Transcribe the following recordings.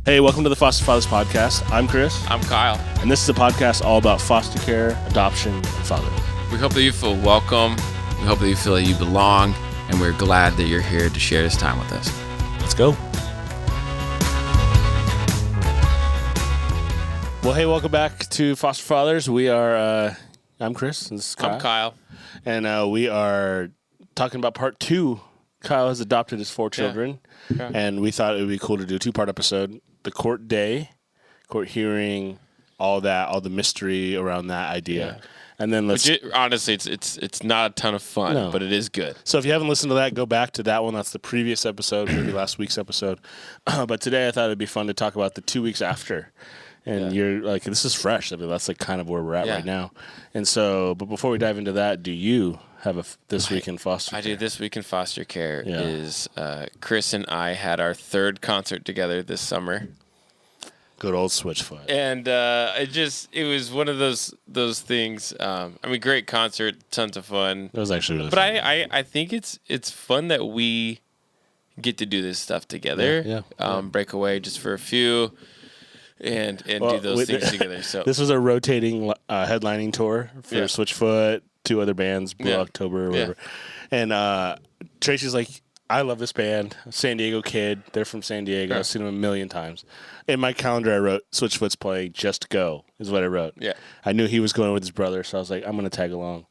Hey, welcome to the Foster Fathers Podcast. I'm Chris. I'm Kyle. And this is a podcast all about foster care, adoption, and fatherhood. We hope that you feel welcome. We hope that you feel that you belong. And we're glad that you're here to share this time with us. Let's go. Well, hey, welcome back to Foster Fathers. We are, I'm Chris, and this is Kyle. I'm Kyle. And we are talking about part 2. Kyle has adopted his 4 children. Yeah. And we thought it would be cool to do a 2-part episode. The court day, court hearing, all that, all the mystery around that idea. Yeah. And then honestly, it's not a ton of fun, but it is good. So if you haven't listened to that, go back to that one. That's the previous episode, maybe last week's episode. But today I thought it'd be fun to talk about the 2 weeks after. And you're like, this is fresh. I mean, that's like kind of where we're at right now. And so, but before we dive into that, do you have This Week in Foster Care? I do. This Week in Foster Care is Chris and I had our 3rd concert together this summer. Good old Switchfoot. And it was one of those things. I mean, great concert, tons of fun. It was actually really fun. But I think it's fun that we get to do this stuff together. Break away just for a few. And do those things together. So this was a rotating headlining tour for Switchfoot, 2 other bands, Blue October or whatever. And Tracy's like, I love this band, San Diego kid. They're from San Diego. I've seen them a million times. In my calendar, I wrote Switchfoot's playing. Just go is what I wrote. Yeah, I knew he was going with his brother, so I was like, I'm going to tag along.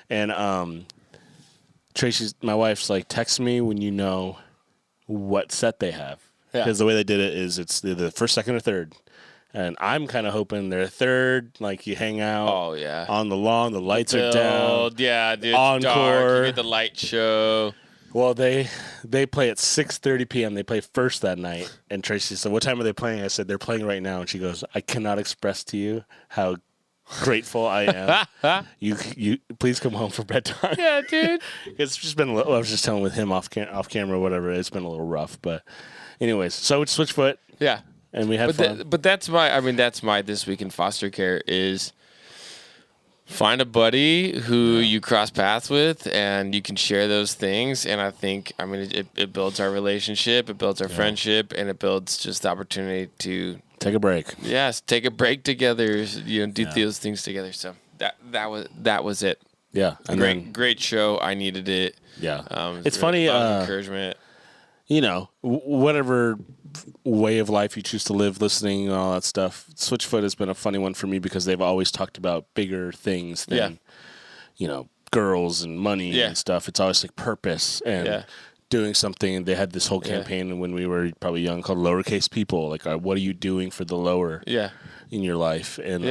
And my wife's like, text me when you know what set they have. Because the way they did it is it's the first, second, or third. And I'm kind of hoping they're third, like you hang out on the lawn, the lights are down. Yeah, dude. Encore. Dark. You get the light show. Well, they play at 6:30 p.m. They play first that night. And Tracy said, what time are they playing? I said, they're playing right now. And she goes, I cannot express to you how grateful I am. You please come home for bedtime. Yeah, dude. It's just been a little, I was just telling with him off camera or whatever. It's been a little rough. But anyways, so it's Switchfoot. Yeah. And we had fun. But that's my This Week in Foster Care is find a buddy who you cross paths with and you can share those things. And I think, it builds our relationship, it builds our friendship, and it builds just the opportunity to take a break. Yes, take a break together, do those things together. So that was it. Yeah. And great show. I needed it. Yeah. It's funny. Encouragement. Whatever way of life you choose to live, listening and all that stuff, Switchfoot has been a funny one for me because they've always talked about bigger things than, girls and money and stuff. It's always like purpose and doing something. And they had this whole campaign when we were probably young called Lowercase People. Like, what are you doing for the lower in your life? And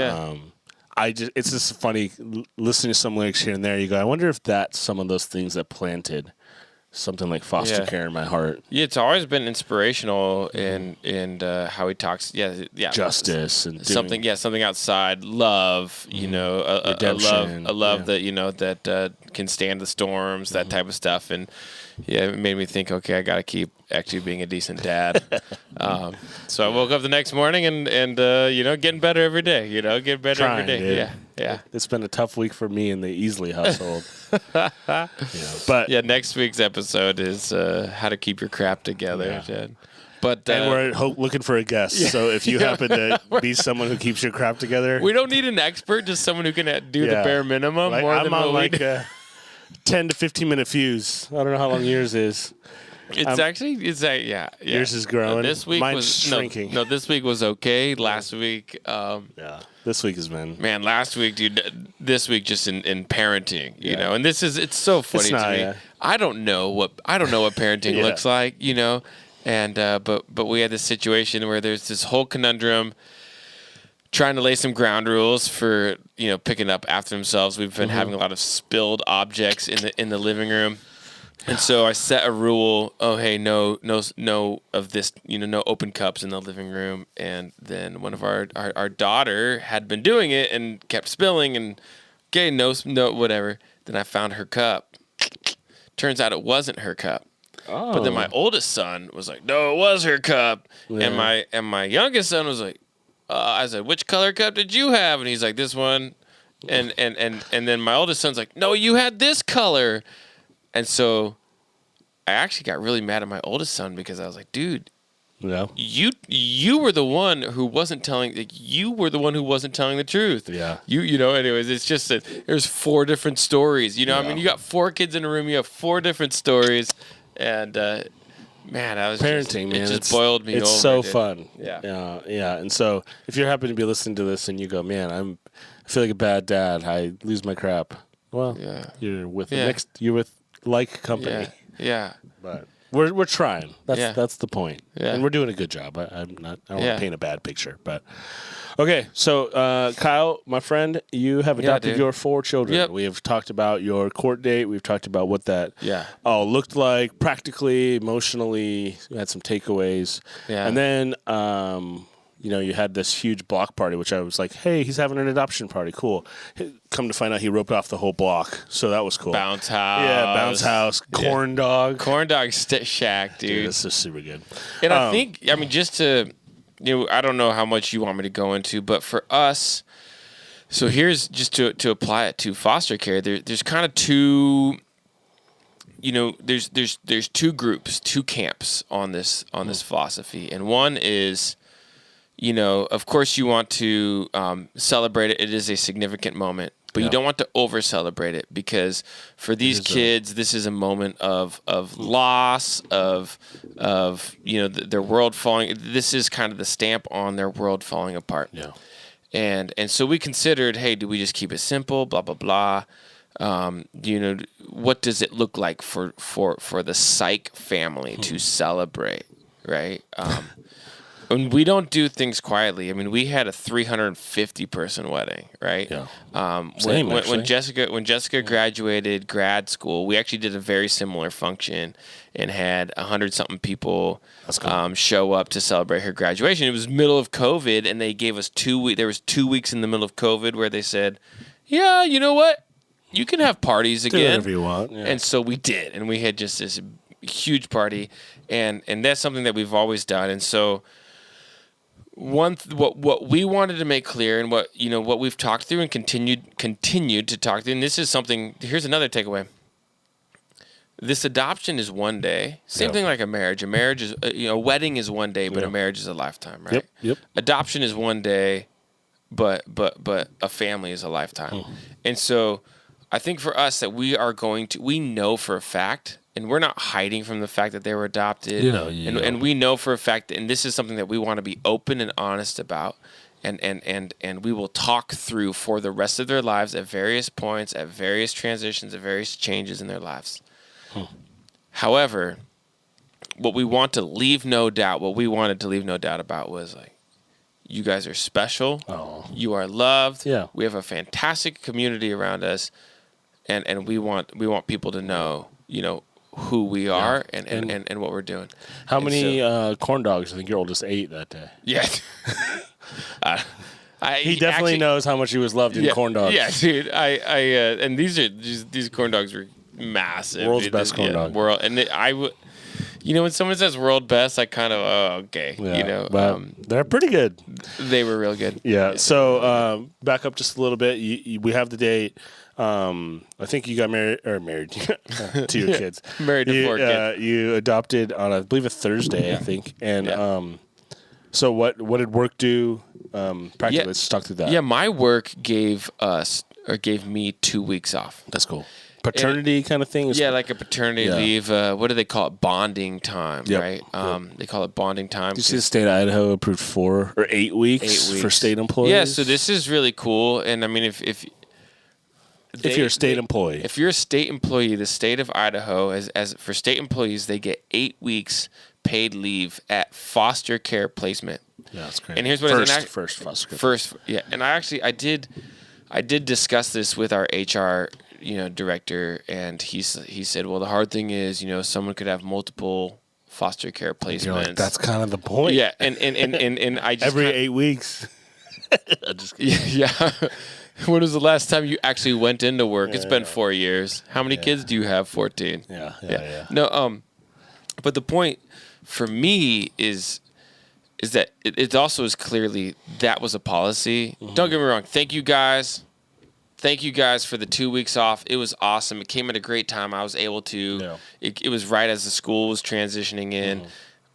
it's just funny listening to some lyrics here and there. You go, I wonder if that's some of those things that planted something like foster care in my heart. Yeah, it's always been inspirational in how he talks. Justice and something. Something outside love. A love that that can stand the storms. That type of stuff. And it made me think. Okay, I got to keep actually being a decent dad. So I woke up the next morning and getting better every day. Getting better every day. Dude. Yeah. It's been a tough week for me in the Easley household. But next week's episode is how to keep your crap together. Yeah. But and we're looking for a guest. Yeah. So if you happen to be someone who keeps your crap together, we don't need an expert. Just someone who can do the bare minimum. Like, I'm on a 10 to 15 minute fuse. I don't know how long yours is. Yours is growing. This week Mine's shrinking. No, this week was okay. Last week, this week has been. Man, last week, dude. This week, just in parenting, and it's so funny to me. I don't know what parenting looks like, and but we had this situation where there's this whole conundrum. Trying to lay some ground rules for picking up after themselves. We've been having a lot of spilled objects in the living room. And so I set a rule. Oh, hey, no of this, no open cups in the living room. And then one of our daughter had been doing it and kept spilling and okay, no, whatever. Then I found her cup. Turns out it wasn't her cup. Oh. But then my oldest son was like, no, it was her cup. Yeah. And my youngest son was like, I said, which color cup did you have? And he's like, this one. And then my oldest son's like, no, you had this color. And so I actually got really mad at my oldest son because I was like, dude, Yeah. You were the one who wasn't telling. Like, you were the one who wasn't telling the truth. Yeah. Anyways, it's just that there's 4 different stories. I mean, you got 4 kids in a room. You have 4 different stories, and man, I was parenting. It just boiled me over. It's so fun. Yeah. Yeah. And so, if you're happy to be listening to this and you go, man, I feel like a bad dad. I lose my crap. Well, you're with you're with like company. Yeah. But we're trying. That's the point. Yeah. And we're doing a good job. I don't want to paint a bad picture, but okay. So Kyle, my friend, you have adopted your 4 children. Yep. We have talked about your court date. We've talked about what that all looked like practically, emotionally. We had some takeaways. Yeah. And then you had this huge block party, which I was like, hey, he's having an adoption party. Cool. Come to find out he roped off the whole block. So that was cool. Bounce house. Yeah, bounce house. Corn dog. Corn dog shack, dude. This is super good. And I think, just to, I don't know how much you want me to go into, but for us, so here's just to apply it to foster care, there's kind of 2, there's 2 groups, 2 camps on this philosophy. And one is, of course you want to celebrate it. It is a significant moment, but you don't want to over celebrate it, because for these kids, this is a moment of loss, of their world falling. This is kind of the stamp on their world falling apart. Yeah. And so we considered, hey, do we just keep it simple? Blah, blah, blah. What does it look like for the psych family to celebrate, right? And we don't do things quietly. I mean, we had a 350-person wedding, right? Yeah. When Jessica graduated grad school, we actually did a very similar function and had 100-something people show up to celebrate her graduation. It was middle of COVID, and they gave us 2 weeks. There was 2 weeks in the middle of COVID where they said, yeah, you know what? You can have parties again. Do whatever you want. Yeah. And so we did, and we had just this huge party, and that's something that we've always done. And so what we wanted to make clear, and what we've talked through and continued to talk through, and this is something. Here's another takeaway. This adoption is one day. Same thing like a marriage. A marriage is a wedding is one day, but a marriage is a lifetime, right? Yep. Adoption is one day, but a family is a lifetime. And so I think for us that we know for a fact, and we're not hiding from the fact that they were adopted. And we know for a fact, and this is something that we want to be open and honest about, and we will talk through for the rest of their lives at various points, at various transitions, at various changes in their lives. However, what we wanted to leave no doubt about was, like, you guys are special. Oh. You are loved. Yeah. We have a fantastic community around us, and we want people to know, who we are and what we're doing. How many corn dogs? I think your oldest ate that day. Yeah. He definitely knows how much he was loved in corn dogs. Yeah, dude. And these corn dogs were massive. World's best corn dog. When someone says world best, I kind of okay. Yeah, but they're pretty good. They were real good. Yeah. So back up just a little bit. We have the date. I think you got married to your kids. Married to 4 kids. You adopted on, I believe, a Thursday, I think. And so what did work do practically? Let's just talk through that. Yeah, my work gave me 2 weeks off. That's cool. Paternity kind of thing? Yeah, like a paternity leave. What do they call it? Bonding time, right? They call it bonding time. Did you see the state of Idaho approved 4 or 8 weeks for state employees? Yeah, so this is really cool. And I mean, if you're a state employee. If you're a state employee, the state of Idaho, as for state employees, they get 8 weeks paid leave at foster care placement. Yeah, that's great. And here's what first foster care. First, yeah. And I did discuss this with our HR director, and he said, well, the hard thing is, someone could have multiple foster care placements. You're like, that's kind of the point. Yeah, and I just every 8 weeks. I'm just kidding. Yeah. When was the last time you actually went into work? It's been 4 years. How many kids do you have? 14. Yeah. No, but the point for me is that it also is clearly that was a policy. Mm-hmm. Don't get me wrong. Thank you guys for the 2 weeks off. It was awesome. It came at a great time. I was able to. Yeah. It was right as the school was transitioning in.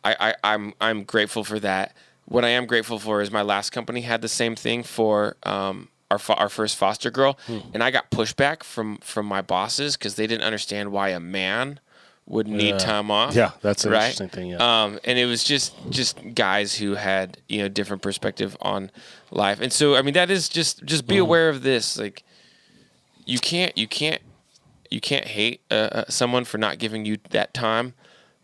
I'm grateful for that. What I am grateful for is my last company had the same thing for our first foster girl, and I got pushback from my bosses because they didn't understand why a man would need time off. Yeah, that's an interesting thing. Yeah. And it was just guys who had different perspective on life, and so I mean that is just be aware of this. Like you can't hate someone for not giving you that time.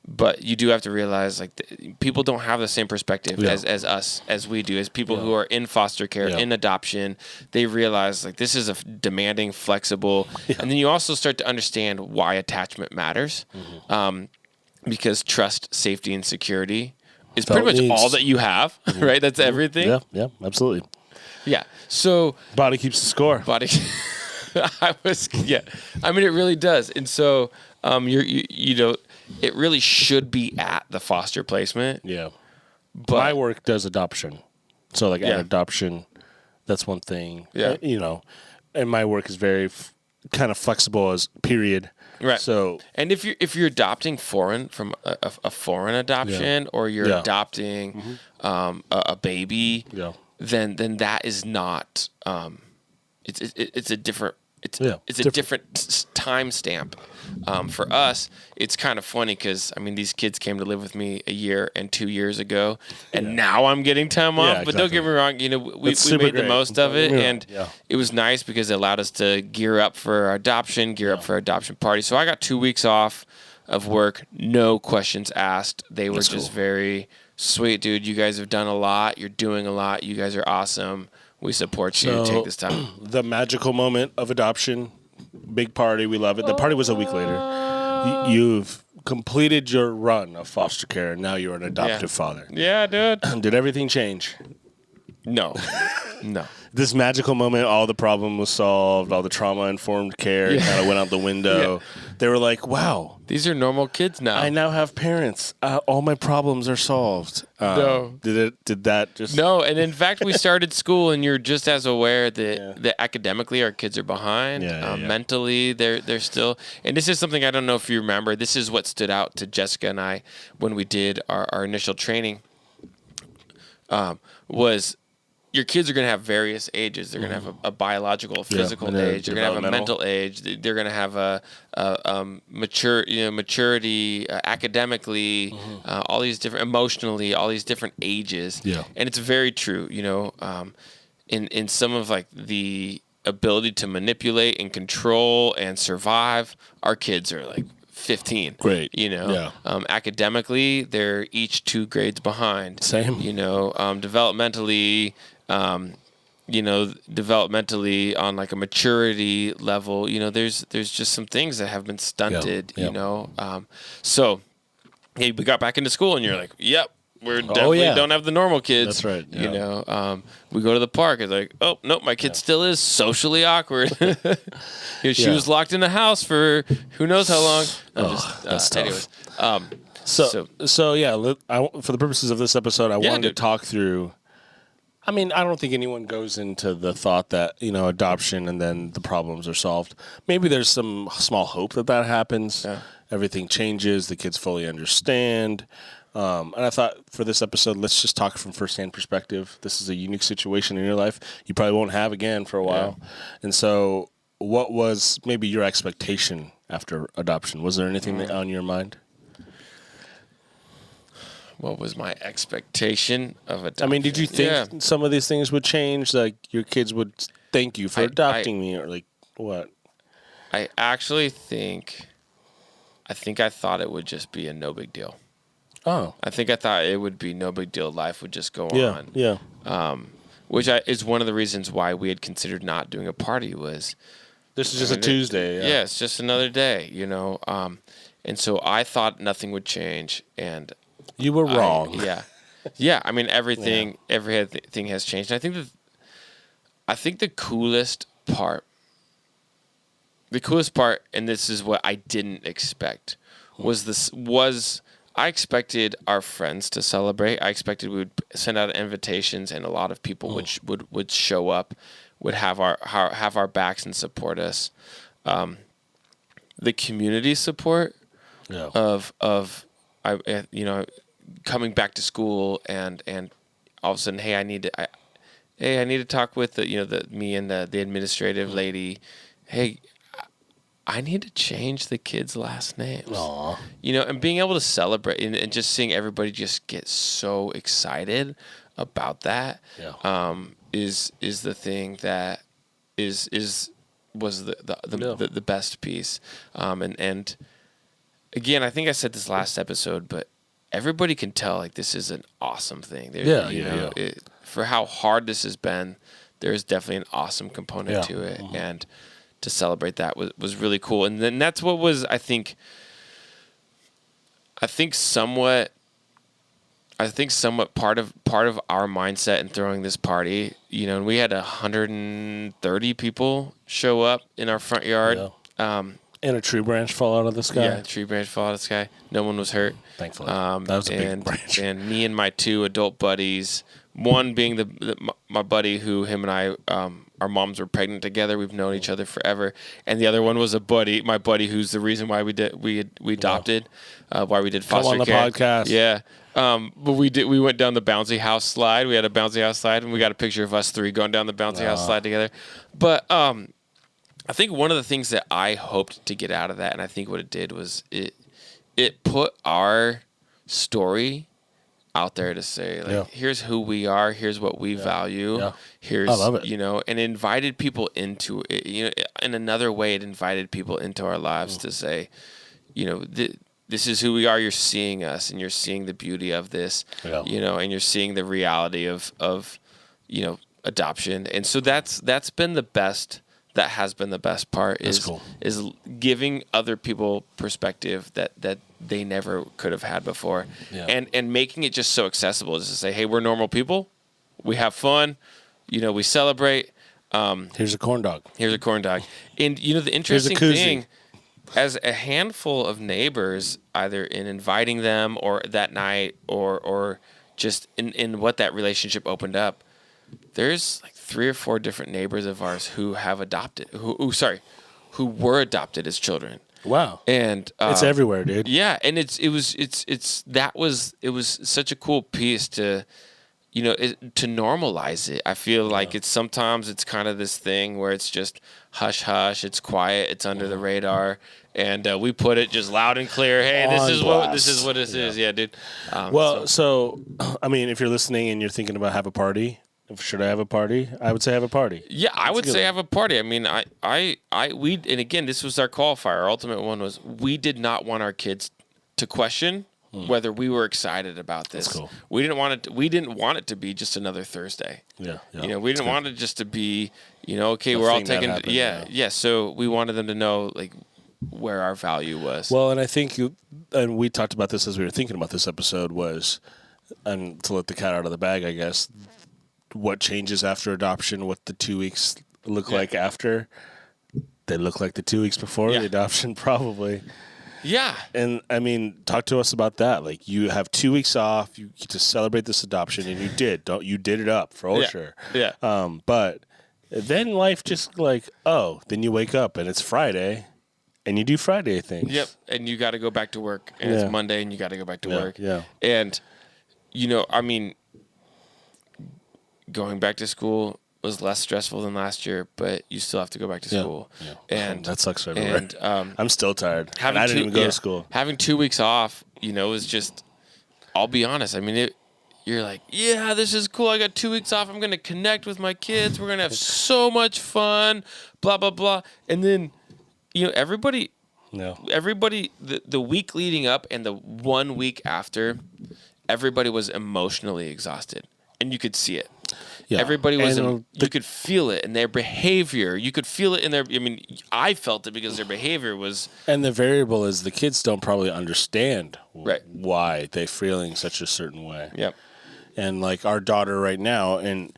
But you do have to realize, like, people don't have the same perspective as us, as we do, as people who are in foster care, in adoption. They realize, like, this is a demanding, flexible, and then you also start to understand why attachment matters, because trust, safety, and security is pretty much all that you have, right? That's everything. Yeah, absolutely. Yeah. So body keeps the score. Body. I mean, it really does, and so it really should be at the foster placement. Yeah. But my work does adoption. So, like, at adoption, that's one thing. Yeah. And my work is very kind of flexible as period. Right. So, and if you're adopting foreign from a foreign adoption or you're adopting a baby, then that is not it's a different it's a different time stamp. For us, it's kind of funny because, I mean, these kids came to live with me a year and 2 years ago, and now I'm getting time off. But don't get me wrong, we made the most of it, and it was nice because it allowed us to gear up for our adoption, gear up for our adoption party. So I got 2 weeks off of work, no questions asked. They were just very sweet, dude. You guys have done a lot. You're doing a lot. You guys are awesome. We support you. Take this time. The magical moment of adoption, big party. We love it. The party was a week later. You've completed your run of foster care, and now you're an adoptive father. Yeah, dude. Did everything change? No. This magical moment, all the problem was solved, all the trauma-informed care kind of went out the window. They were like, wow. These are normal kids now. I now have parents. All my problems are solved. No. Did that just... No, and in fact, we started school, and you're just as aware that academically our kids are behind. Mentally, they're still... And this is something I don't know if you remember. This is what stood out to Jessica and I when we did our initial training, was... Your kids are going to have various ages. They're going to have a biological, physical age. They're going to have a mental age. They're going to have a maturity, academically, all these different, emotionally, all these different ages. Yeah. And it's very true. In some of like the ability to manipulate and control and survive, our kids are like 15. Great. Academically, they're each 2 grades behind. Same. Developmentally. Developmentally on like a maturity level, there's just some things that have been stunted, so we got back into school and you're like, yep, we're definitely don't have the normal kids. That's right. Yeah. We go to the park. It's like, oh, nope, my kid still is socially awkward. She was locked in the house for who knows how long. That's tough. Anyways, for the purposes of this episode, I wanted to talk through. I mean, I don't think anyone goes into the thought that, adoption and then the problems are solved. Maybe there's some small hope that happens. Yeah. Everything changes. The kids fully understand. And I thought for this episode, let's just talk from firsthand perspective. This is a unique situation in your life you probably won't have again for a while. Yeah. And so what was maybe your expectation after adoption? Was there anything on your mind? What was my expectation of adoption? I mean, did you think some of these things would change? Like your kids would thank you for adopting me, or like what? I actually think I thought it would just be a no big deal. Oh. I thought it would be no big deal. Life would just go on. Yeah. Which is one of the reasons why we had considered not doing a party was... This is just a Tuesday. Yeah, it's just another day, And so I thought nothing would change, and... You were wrong. Yeah. I mean, everything has changed. And I think the coolest part, and this is what I didn't expect, was I expected our friends to celebrate. I expected we would send out invitations, and a lot of people would show up, would have our backs and support us. The community support of coming back to school and all of a sudden, hey, I need to talk with me and the administrative lady. Hey, I need to change the kids' last names. Aww. And being able to celebrate and just seeing everybody just get so excited about that is the thing that was the best piece. And again, I think I said this last episode, but everybody can tell like this is an awesome thing. For how hard this has been, there's definitely an awesome component to it, and to celebrate that was really cool. And then that's what was I think somewhat part of our mindset in throwing this party. And we had 130 people show up in our front yard. Yeah. And a tree branch fall out of the sky. Yeah, a tree branch fall out of the sky. No one was hurt. Thankfully. That was a big branch. And me and my 2 adult buddies, one being my buddy who him and I, our moms were pregnant together. We've known each other forever. And the other one was my buddy who's the reason why we adopted, why we did foster care. Come on the podcast. Yeah. But we went down the bouncy house slide. We had a bouncy house slide, and we got a picture of us 3 going down the bouncy house slide together. But I think one of the things that I hoped to get out of that, and I think what it did was it put our story out there to say, like, here's who we are, here's what we value, here's, I love it. And invited people into it. In another way, it invited people into our lives to say, this is who we are. You're seeing us, and you're seeing the beauty of this, and you're seeing the reality of adoption. And so that's been the best. That has been the best part is giving other people perspective that they never could have had before, and making it just so accessible, just to say, hey, we're normal people, we have fun, we celebrate. Here's a corn dog. And the interesting thing, as a handful of neighbors, either in inviting them or that night or just in what that relationship opened up, there's like 3 or 4 different neighbors of ours who have adopted, who were adopted as children. Wow. And it's everywhere, dude. Yeah, and it was such a cool piece to to normalize it. I feel like sometimes it's kind of this thing where it's just hush hush, it's quiet, it's under the radar, and we put it just loud and clear. Hey, this is what this is. Yeah, dude. So I mean, if you're listening and you're thinking about have a party, should I have a party? I would say have a party. Yeah, I would say have a party. I mean, we and again, this was our qualifier. Our ultimate one was we did not want our kids to question whether we were excited about this. That's cool. We didn't want it to be just another Thursday. Yeah. We didn't want it just to be, okay, we're all taking So we wanted them to know like where our value was. Well, and I think and we talked about this as we were thinking about this episode and to let the cat out of the bag, I guess. What changes after adoption, what the 2 weeks look like after. They look like the 2 weeks before the adoption, probably. Yeah. And, I mean, talk to us about that. Like, you have 2 weeks off you get to celebrate this adoption, and you did it up, for sure. Yeah. But then life just then you wake up, and it's Friday, and you do Friday things. Yep. And you got to go back to work, and it's Monday, and you got to go back to work. Yeah. And, I mean, going back to school was less stressful than last year, but you still have to go back to school. Yeah. And that sucks everywhere. And I'm still tired. And I didn't even go to school. Having 2 weeks off, is just, I'll be honest. I mean, you're like, yeah, this is cool. I got 2 weeks off. I'm going to connect with my kids. We're going to have so much fun, blah, blah, blah. And then, everybody, the week leading up and the 1 week after, everybody was emotionally exhausted. And you could see it. Yeah. Everybody was, you could feel it in their behavior. You could feel it in I felt it because their behavior was. And the variable is the kids don't probably understand why they're feeling such a certain way. Yep. And like our daughter right now, and,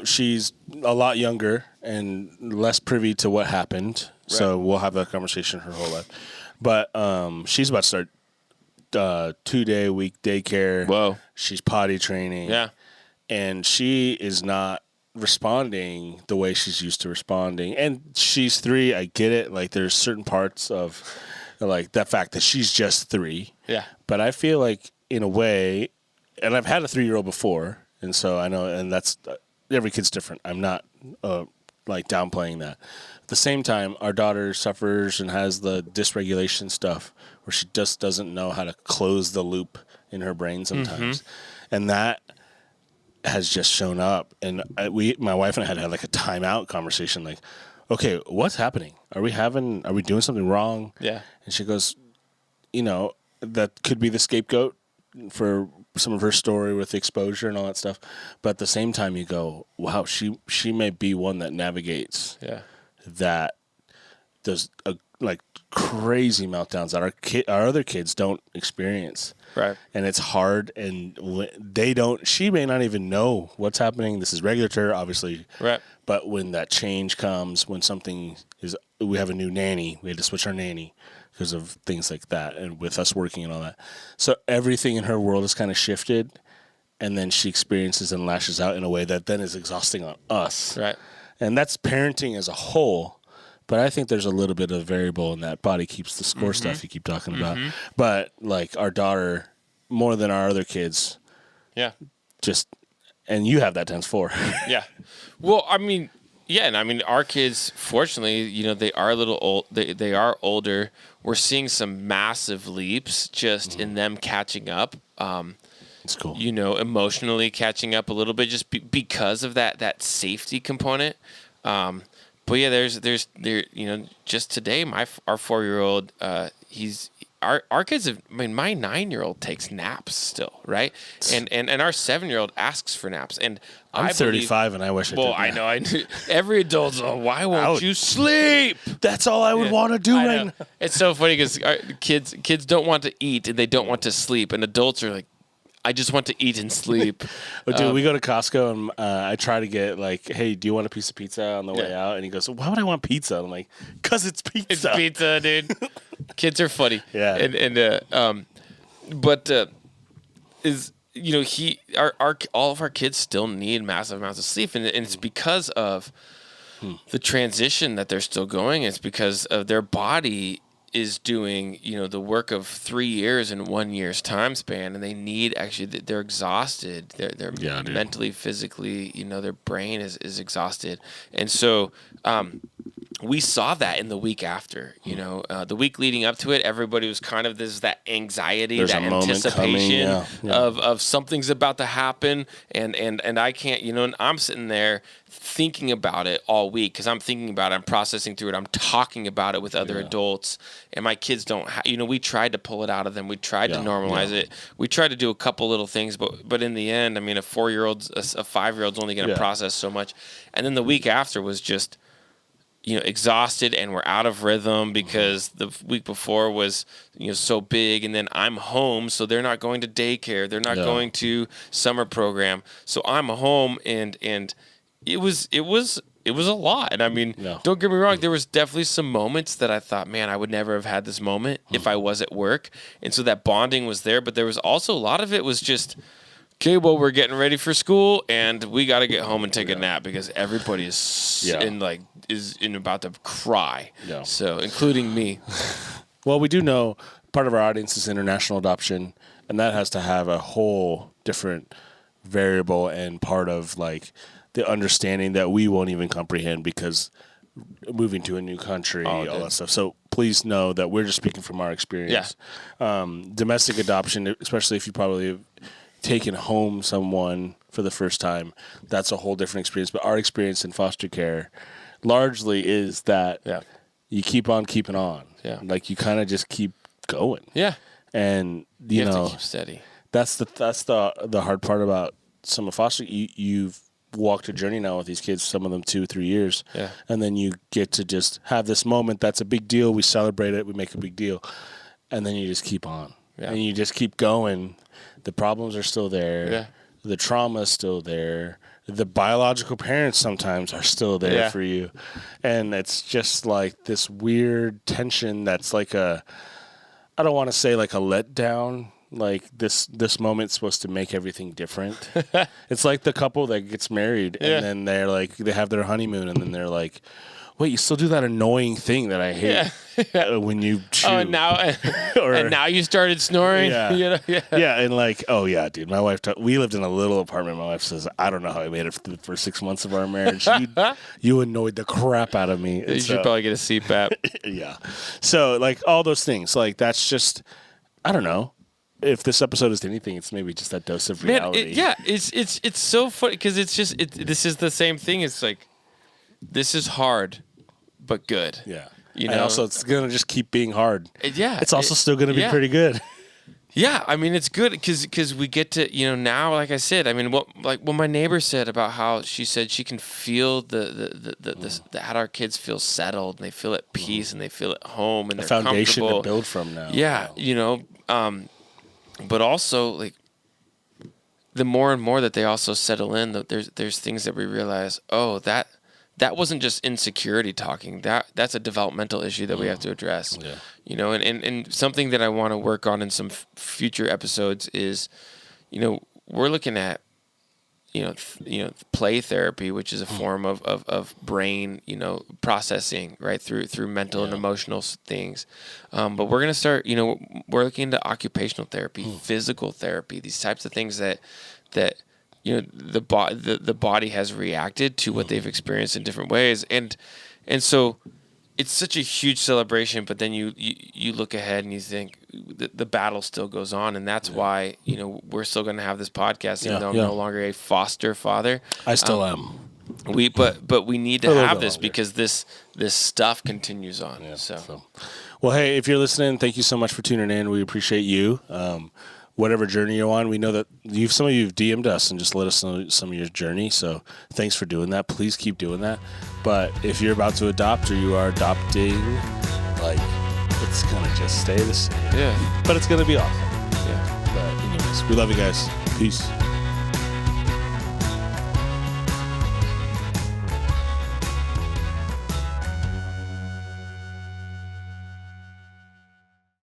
she's a lot younger and less privy to what happened. Right. So we'll have that conversation her whole life. But she's about to start 2-day-a-week daycare. Whoa. She's potty training. Yeah. And she is not responding the way she's used to responding. And she's 3. I get it. Like, there's certain parts of, like, the fact that she's just 3. Yeah. But I feel like in a way, and I've had a 3-year-old before, and so I know, and that's every kid's different. I'm not like downplaying that. At the same time, our daughter suffers and has the dysregulation stuff where she just doesn't know how to close the loop in her brain sometimes, and that has just shown up. And my wife and I had like a timeout conversation, like, okay, what's happening? Are we doing something wrong? Yeah. And she goes, that could be the scapegoat for some of her story with exposure and all that stuff. But at the same time, you go, wow, she may be one that navigates that does like crazy meltdowns that our other kids don't experience. Right. And it's hard, and she may not even know what's happening. This is regular to her, obviously. Right. But when that change comes, when we have a new nanny, we had to switch our nanny because of things like that, and with us working and all that. So everything in her world has kind of shifted, and then she experiences and lashes out in a way that then is exhausting on us. Right. And that's parenting as a whole. But I think there's a little bit of variable in that body keeps the score stuff you keep talking about. But like our daughter, more than our other kids. Yeah. And you have that times 4. Yeah. Well, I mean, yeah, and I mean our kids, fortunately, they are a little old. They are older. We're seeing some massive leaps just in them catching up. It's cool. Emotionally catching up a little bit just because of that safety component. But yeah, there's just today, our 4-year-old, our kids have, my 9-year-old takes naps still, right? And our 7-year-old asks for naps. And I'm 35 and I wish I did. Well, I know. Every adult's, why won't you sleep? That's all I would want to do right now. It's so funny because kids don't want to eat and they don't want to sleep. And adults are like, I just want to eat and sleep. Well, dude, we go to Costco and I try to get like, hey, do you want a piece of pizza on the way out? And he goes, why would I want pizza? I'm like, because it's pizza. It's pizza, dude. Kids are funny. Yeah. All of our kids still need massive amounts of sleep, and it's because of the transition that they're still going. It's because of their body is doing, the work of 3 years in 1 year's time span, and they need they're exhausted. They're mentally, physically, their brain is exhausted. And so, we saw that in the week after, the week leading up to it, everybody was kind of, that anxiety, that anticipation of something's about to happen. And I can't, and I'm sitting there thinking about it all week because I'm thinking about it, I'm processing through it, I'm talking about it with other adults, and my kids don't, we tried to pull it out of them. We tried to normalize it. We tried to do a couple little things, but in the end, I mean, a 4-year-old's, a 5-year-old's only going to process so much. And then the week after was just, exhausted, and we're out of rhythm because the week before was, so big, and then I'm home, so they're not going to daycare, they're not going to summer program, so I'm home, and it was a lot. And I mean, don't get me wrong, there was definitely some moments that I thought, man, I would never have had this moment if I was at work, and so that bonding was there, but there was also a lot of it was just, okay, well, we're getting ready for school, and we got to get home and take a nap because everybody is about to cry. Yeah. So, including me. Well, we do know part of our audience is international adoption, and that has to have a whole different variable and part of like the understanding that we won't even comprehend because moving to a new country, all that stuff. So please know that we're just speaking from our experience. Yeah. Domestic adoption, especially if you probably have taken home someone for the first time, that's a whole different experience. But our experience in foster care largely is that you keep on keeping on. Yeah. Like you kind of just keep going. Yeah. And you have to keep steady. That's the hard part about some of foster. You've walked a journey now with these kids, some of them 2-3 years. Yeah. And then you get to just have this moment that's a big deal. We celebrate it, we make a big deal. And then you just keep on. Yeah. And you just keep going. The problems are still there. Yeah. The trauma is still there. The biological parents sometimes are still there for you. And it's just like this weird tension that's like I don't want to say like a letdown. Like this moment's supposed to make everything different. It's like the couple that gets married and then they're like, they have their honeymoon and then they're like, wait, you still do that annoying thing that I hate when you chew. Oh, and now you started snoring? Yeah. Yeah, and like, oh, yeah, dude. My wife, we lived in a little apartment. My wife says, I don't know how I made it for the first 6 months of our marriage. You annoyed the crap out of me. You should probably get a CPAP. Yeah. So, like, all those things, like, that's just, I don't know. If this episode is anything, it's maybe just that dose of reality. It's so funny because it's just this is the same thing. It's like this is hard, but good. Yeah, and also it's gonna just keep being hard. It's also still gonna be pretty good. Yeah, I mean it's good because we get to now, like I said, I mean what my neighbor said about how she said she can feel the how our kids feel settled and they feel at peace and they feel at home and a they're foundation comfortable to build from now. Yeah, but also, like, the more and more that they also settle in, there's things that we realize, oh, that wasn't just insecurity talking. That's a developmental issue that we have to address. Yeah. And something that I want to work on in some future episodes is, we're looking at, play therapy, which is a form of brain, processing, right, through mental and emotional things. But we're going to start, we're looking into occupational therapy, physical therapy, these types of things that the body has reacted to what they've experienced in different ways. And so it's such a huge celebration, but then you look ahead and you think the battle still goes on, and that's why we're still going to have this podcast, even though I'm no longer a foster father. I still am. But we need to have this because this stuff continues on. Yeah, so, well, hey, if you're listening, thank you so much for tuning in. We appreciate you. Whatever journey you're on, we know that some of you have DM'd us and just let us know some of your journey. So thanks for doing that. Please keep doing that. But if you're about to adopt or you are adopting, like, it's going to just stay the same. Yeah. But it's going to be awesome. Yeah. But anyways, we love you guys. Peace.